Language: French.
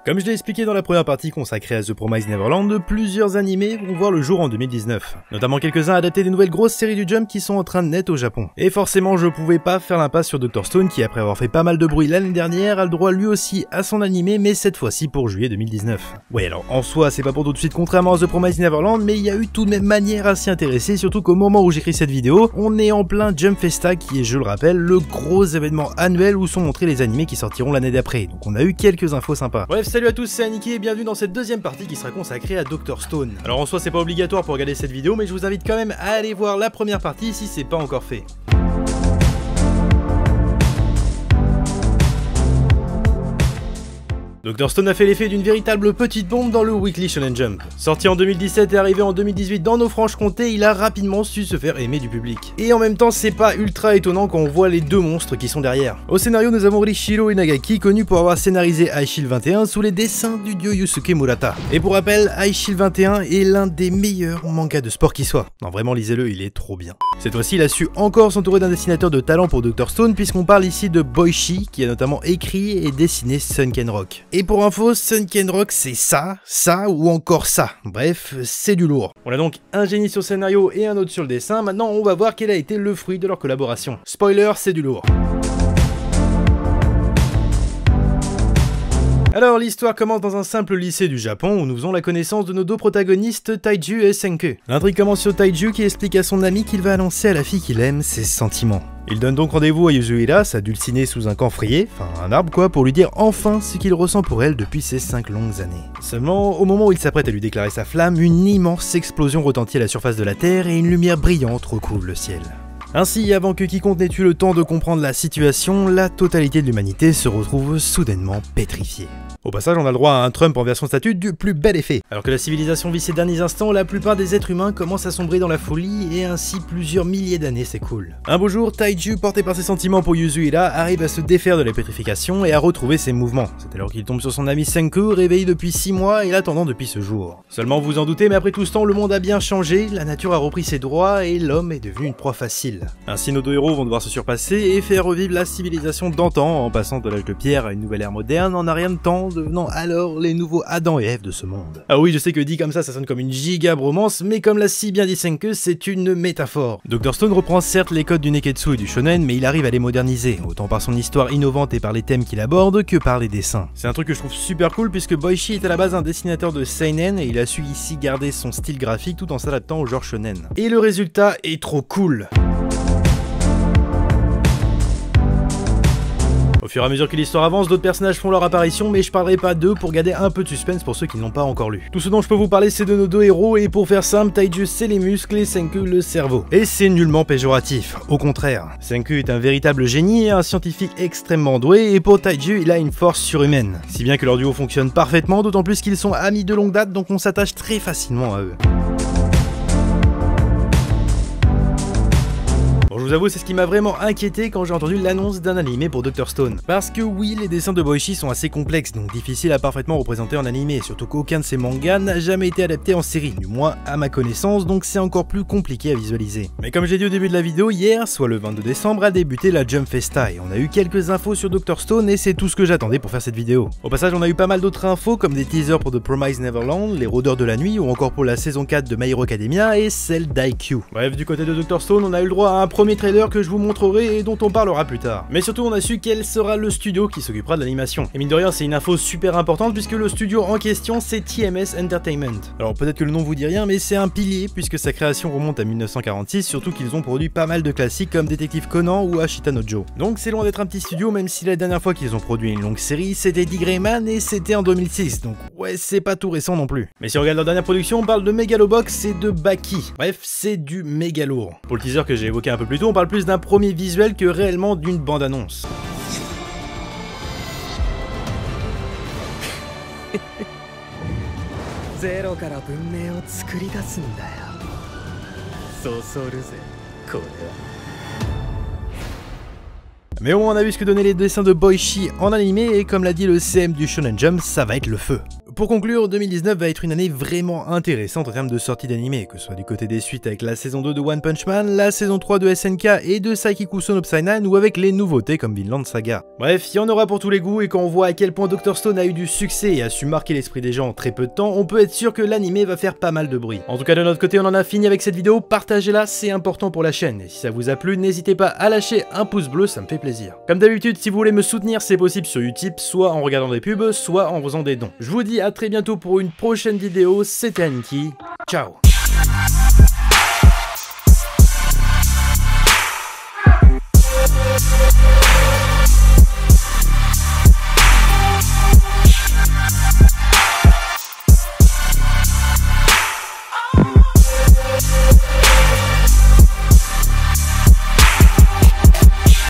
Comme je l'ai expliqué dans la première partie consacrée à The Promised Neverland, plusieurs animés vont voir le jour en 2019. Notamment quelques-uns adaptés des nouvelles grosses séries du Jump qui sont en train de naître au Japon. Et forcément je pouvais pas faire l'impasse sur Dr. Stone qui, après avoir fait pas mal de bruit l'année dernière, a le droit lui aussi à son animé, mais cette fois-ci pour juillet 2019. Ouais, alors en soi c'est pas pour tout de suite contrairement à The Promised Neverland, mais il y a eu tout de même manière à s'y intéresser, surtout qu'au moment où j'écris cette vidéo, on est en plein Jump Festa qui est, je le rappelle, le gros événement annuel où sont montrés les animés qui sortiront l'année d'après. Donc on a eu quelques infos sympas. Bref, salut à tous, c'est Aniki et bienvenue dans cette deuxième partie qui sera consacrée à Dr. Stone. Alors en soi c'est pas obligatoire pour regarder cette vidéo, mais je vous invite quand même à aller voir la première partie si c'est pas encore fait. Dr. Stone a fait l'effet d'une véritable petite bombe dans le Weekly Shonen Jump. Sorti en 2017 et arrivé en 2018 dans nos Franches-Comtés, il a rapidement su se faire aimer du public. Et en même temps, c'est pas ultra étonnant quand on voit les deux monstres qui sont derrière. Au scénario, nous avons Rishiro Inagaki, connu pour avoir scénarisé High Shield 21 sous les dessins du dieu Yusuke Murata. Et pour rappel, High Shield 21 est l'un des meilleurs mangas de sport qui soit. Non, vraiment, lisez-le, il est trop bien. Cette fois-ci, il a su encore s'entourer d'un dessinateur de talent pour Dr. Stone, puisqu'on parle ici de Boichi, qui a notamment écrit et dessiné Sunken Rock. Et pour info, Sunken Rock c'est ça ou encore ça. Bref, c'est du lourd. On a donc un génie sur le scénario et un autre sur le dessin, maintenant on va voir quel a été le fruit de leur collaboration. Spoiler, c'est du lourd. Alors l'histoire commence dans un simple lycée du Japon où nous faisons la connaissance de nos deux protagonistes Taiju et Senku. L'intrigue commence sur Taiju qui explique à son ami qu'il va annoncer à la fille qu'il aime ses sentiments. Il donne donc rendez-vous à Yuzuhira, sa dulcinée sous un camphrier, enfin un arbre quoi, pour lui dire enfin ce qu'il ressent pour elle depuis ces 5 longues années. Seulement, au moment où il s'apprête à lui déclarer sa flamme, une immense explosion retentit à la surface de la Terre et une lumière brillante recouvre le ciel. Ainsi, avant que quiconque n'ait eu le temps de comprendre la situation, la totalité de l'humanité se retrouve soudainement pétrifiée. Au passage, on a le droit à un Trump en version statue du plus bel effet. Alors que la civilisation vit ses derniers instants, la plupart des êtres humains commencent à sombrer dans la folie et ainsi plusieurs milliers d'années s'écoulent. Un beau jour, Taiju, porté par ses sentiments pour Yuzuhira, arrive à se défaire de la pétrification et à retrouver ses mouvements. C'est alors qu'il tombe sur son ami Senku, réveillé depuis 6 mois et l'attendant depuis ce jour. Seulement vous en doutez, mais après tout ce temps, le monde a bien changé, la nature a repris ses droits et l'homme est devenu une proie facile. Ainsi, nos deux héros vont devoir se surpasser et faire revivre la civilisation d'antan en passant de l'âge de pierre à une nouvelle ère moderne en un rien de temps, devenant alors les nouveaux Adam et Ève de ce monde. Ah oui, je sais que dit comme ça sonne comme une giga bromance, mais comme l'a si bien dit Senku, c'est une métaphore. Dr. Stone reprend certes les codes du Neketsu et du Shonen, mais il arrive à les moderniser, autant par son histoire innovante et par les thèmes qu'il aborde que par les dessins. C'est un truc que je trouve super cool puisque Boichi est à la base un dessinateur de seinen et il a su ici garder son style graphique tout en s'adaptant au genre shonen. Et le résultat est trop cool. Au fur et à mesure que l'histoire avance, d'autres personnages font leur apparition, mais je parlerai pas d'eux pour garder un peu de suspense pour ceux qui n'ont pas encore lu. Tout ce dont je peux vous parler c'est de nos deux héros, et pour faire simple, Taiju c'est les muscles et Senku le cerveau. Et c'est nullement péjoratif, au contraire. Senku est un véritable génie et un scientifique extrêmement doué, et pour Taiju il a une force surhumaine. Si bien que leur duo fonctionne parfaitement, d'autant plus qu'ils sont amis de longue date, donc on s'attache très facilement à eux. Bon, je vous avoue, c'est ce qui m'a vraiment inquiété quand j'ai entendu l'annonce d'un animé pour Dr. Stone. Parce que oui, les dessins de Boichi sont assez complexes, donc difficiles à parfaitement représenter en animé, surtout qu'aucun de ces mangas n'a jamais été adapté en série, du moins à ma connaissance, donc c'est encore plus compliqué à visualiser. Mais comme j'ai dit au début de la vidéo, hier, soit le 22 décembre, a débuté la Jump Festa, et on a eu quelques infos sur Dr. Stone, et c'est tout ce que j'attendais pour faire cette vidéo. Au passage, on a eu pas mal d'autres infos, comme des teasers pour The Promised Neverland, les Rôdeurs de la Nuit, ou encore pour la saison 4 de My Hero Academia, et celle d'IQ. Bref, du côté de Dr. Stone, on a eu le droit à un premier trailer que je vous montrerai et dont on parlera plus tard. Mais surtout on a su quel sera le studio qui s'occupera de l'animation. Et mine de rien c'est une info super importante puisque le studio en question c'est TMS Entertainment. Alors peut-être que le nom vous dit rien mais c'est un pilier puisque sa création remonte à 1946, surtout qu'ils ont produit pas mal de classiques comme Détective Conan ou Ashita no Joe. Donc c'est loin d'être un petit studio même si la dernière fois qu'ils ont produit une longue série c'était Dick Grayman et c'était en 2006, donc ouais c'est pas tout récent non plus. Mais si on regarde leur dernière production on parle de Megalobox et de Baki. Bref c'est du méga lourd. Pour le teaser que j'ai évoqué un peu plus tôt on parle plus d'un premier visuel que réellement d'une bande-annonce. Mais au moins on a vu ce que donnaient les dessins de Boichi en animé et comme l'a dit le CM du Shonen Jump, ça va être le feu. Pour conclure, 2019 va être une année vraiment intéressante en termes de sortie d'animé, que ce soit du côté des suites avec la saison 2 de One Punch Man, la saison 3 de SNK et de Saikikuso no Psy-9 ou avec les nouveautés comme Vinland Saga. Bref, il y en aura pour tous les goûts et quand on voit à quel point Dr. Stone a eu du succès et a su marquer l'esprit des gens en très peu de temps, on peut être sûr que l'animé va faire pas mal de bruit. En tout cas de notre côté on en a fini avec cette vidéo, partagez-la, c'est important pour la chaîne et si ça vous a plu, n'hésitez pas à lâcher un pouce bleu, ça me fait plaisir. Comme d'habitude, si vous voulez me soutenir, c'est possible sur Utip, soit en regardant des pubs, soit en faisant des dons. Je vous dis à très bientôt pour une prochaine vidéo, c'était Aniki, ciao.